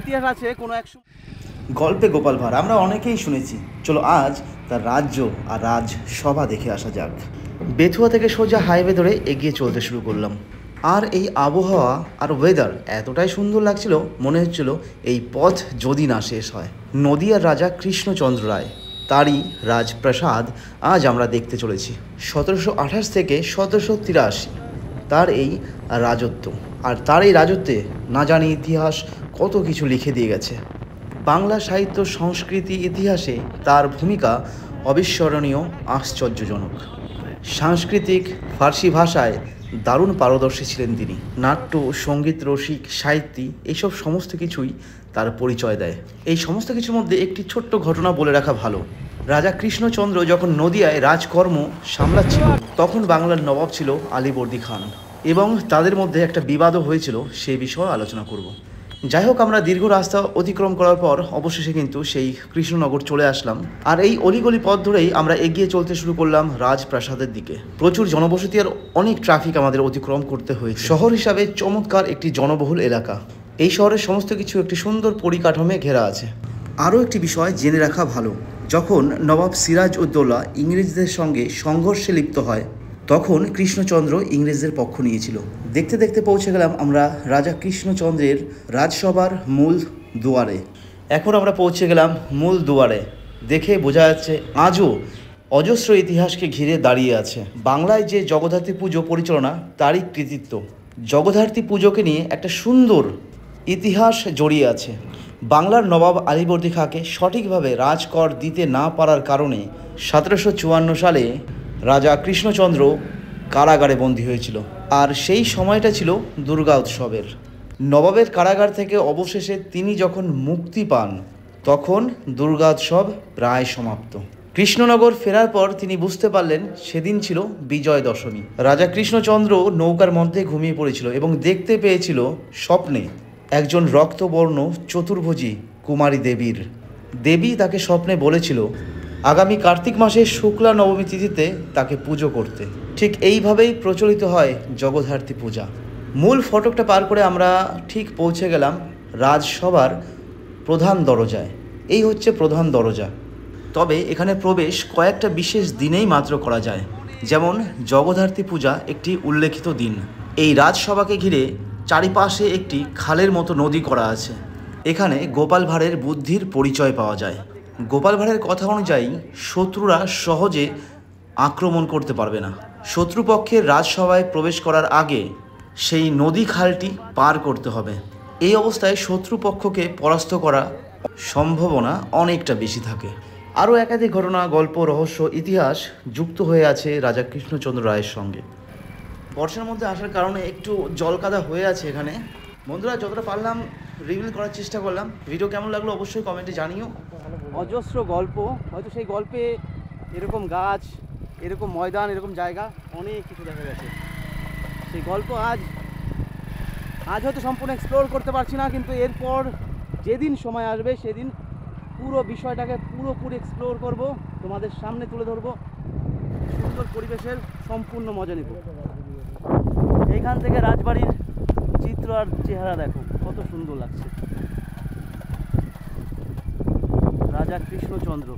ইতিহাস আছে কোনো এক গল্পে গোপাল ভাঁড় আমরা অনেকেই শুনেছি। চলো আজ তার রাজ্য আর রাজসভা দেখে আসা যাক। বেথুয়া থেকে সোজা হাইওয়ে ধরে এগিয়ে চলতে শুরু করলাম। আর এই আবহাওয়া আর ওয়েদার এতটাই সুন্দর লাগছিল, মনে হচ্ছিল এই পথ যদি না শেষ হয়। নদিয়ার রাজা কৃষ্ণচন্দ্র রায়, তারই রাজপ্রাসাদ আজ আমরা দেখতে চলেছি। 1728 থেকে 1783 তার এই রাজত্ব, আর তার এই রাজত্বে না জানি ইতিহাস কত কিছু লিখে দিয়ে গেছে। বাংলা সাহিত্য সংস্কৃতি ইতিহাসে তার ভূমিকা অবিস্মরণীয়, আশ্চর্যজনক। সাংস্কৃতিক ফার্সি ভাষায় দারুণ পারদর্শী ছিলেন তিনি। নাট্য, সঙ্গীত রসিক, সাহিত্যিক, এইসব সমস্ত কিছুই তার পরিচয় দেয়। এই সমস্ত কিছুর মধ্যে একটি ছোট্ট ঘটনা বলে রাখা ভালো। রাজা কৃষ্ণচন্দ্র যখন নদিয়ায় রাজকর্ম সামলাচ্ছিল, তখন বাংলার নবাব ছিল আলীবর্দী খান, এবং তাদের মধ্যে একটা বিবাদও হয়েছিল, সে বিষয়ে আলোচনা করব। যাই হোক, আমরা দীর্ঘ রাস্তা অতিক্রম করার পর অবশেষে কিন্তু সেই কৃষ্ণনগর চলে আসলাম। আর এই অলিগলি পথ ধরেই আমরা এগিয়ে চলতে শুরু করলাম রাজপ্রাসাদের দিকে। প্রচুর জনবসতি আর অনেক ট্রাফিক আমাদের অতিক্রম করতে হয়েছে। শহর হিসাবে চমৎকার একটি জনবহুল এলাকা। এই শহরের সমস্ত কিছু একটি সুন্দর পরিকাঠামোয় ঘেরা আছে। আরও একটি বিষয় জেনে রাখা ভালো, যখন নবাব সিরাজ উদ্দৌলা ইংরেজদের সঙ্গে সংঘর্ষে লিপ্ত হয়, তখন কৃষ্ণচন্দ্র ইংরেজদের পক্ষ নিয়েছিল। দেখতে দেখতে পৌঁছে গেলাম আমরা রাজা কৃষ্ণচন্দ্রের রাজসভার মূল দুয়ারে। এখন আমরা পৌঁছে গেলাম মূল দুয়ারে। দেখে বোঝা যাচ্ছে আজও অজস্র ইতিহাসকে ঘিরে দাঁড়িয়ে আছে। বাংলায় যে জগদ্ধাত্রী পুজো পরিচালনা, তারই কৃতিত্ব। জগদ্ধাত্রী পুজোকে নিয়ে একটা সুন্দর ইতিহাস জড়িয়ে আছে। বাংলার নবাব আলীবর্দী খাঁকে সঠিকভাবে রাজকর দিতে না পারার কারণে 1754 সালে রাজা কৃষ্ণচন্দ্র কারাগারে বন্দী হয়েছিল। আর সেই সময়টা ছিল দুর্গা উৎসবের। নবাবের কারাগার থেকে অবশেষে তিনি যখন মুক্তি পান, তখন দুর্গা উৎসব প্রায় সমাপ্ত। কৃষ্ণনগর ফেরার পর তিনি বুঝতে পারলেন সেদিন ছিল বিজয় দশমী। রাজা কৃষ্ণচন্দ্র নৌকার মধ্যে ঘুমিয়ে পড়েছিল এবং দেখতে পেয়েছিল স্বপ্নে একজন রক্তবর্ণ চতুর্ভুজী কুমারী দেবী তাকে স্বপ্নে বলেছিল আগামী কার্তিক মাসের শুক্লা নবমী তিথিতে তাকে পুজো করতে। ঠিক এইভাবেই প্রচলিত হয় জগদ্ধাত্রী পূজা। মূল ফটকটা পার করে আমরা ঠিক পৌঁছে গেলাম রাজসভার প্রধান দরজায়। এই হচ্ছে প্রধান দরজা। তবে এখানে প্রবেশ কয়েকটা বিশেষ দিনেই মাত্র করা যায়, যেমন জগদ্ধাত্রী পূজা একটি উল্লেখিত দিন। এই রাজসভাকে ঘিরে চারিপাশে একটি খালের মতো নদী করা আছে। এখানে গোপাল ভাঁড়ের বুদ্ধির পরিচয় পাওয়া যায়। গোপাল ভাঁড়ের কথা অনুযায়ী শত্রুরা সহজে আক্রমণ করতে পারবে না। শত্রুপক্ষের রাজসভায় প্রবেশ করার আগে সেই নদী খালটি পার করতে হবে। এই অবস্থায় শত্রুপক্ষকে পরাস্ত করা সম্ভাবনা অনেকটা বেশি থাকে। আরও একাধিক ঘটনা, গল্প, রহস্য, ইতিহাস যুক্ত হয়ে আছে রাজা কৃষ্ণচন্দ্র রায়ের সঙ্গে। বর্ষার মধ্যে আসার কারণে একটু জলকাদা হয়ে আছে এখানে। বন্ধুরা, যতটা পারলাম রিভিল করার চেষ্টা করলাম। ভিডিও কেমন লাগলো অবশ্যই কমেন্টে জানিও। অজস্র গল্প, হয়তো সেই গল্পে এরকম গাছ, এরকম ময়দান, এরকম জায়গা অনেক কিছু দেখা গেছে। সেই গল্প আজ হয়তো সম্পূর্ণ এক্সপ্লোর করতে পারছি না, কিন্তু এরপর যেদিন সময় আসবে সেদিন পুরো বিষয়টাকে পুরোপুরি এক্সপ্লোর করব, তোমাদের সামনে তুলে ধরবো, সুন্দর পরিবেশের সম্পূর্ণ মজা নেব। এইখান থেকে রাজবাড়ির চিত্র আর চেহারা দেখো কত সুন্দর লাগছে। রাজা কৃষ্ণচন্দ্র।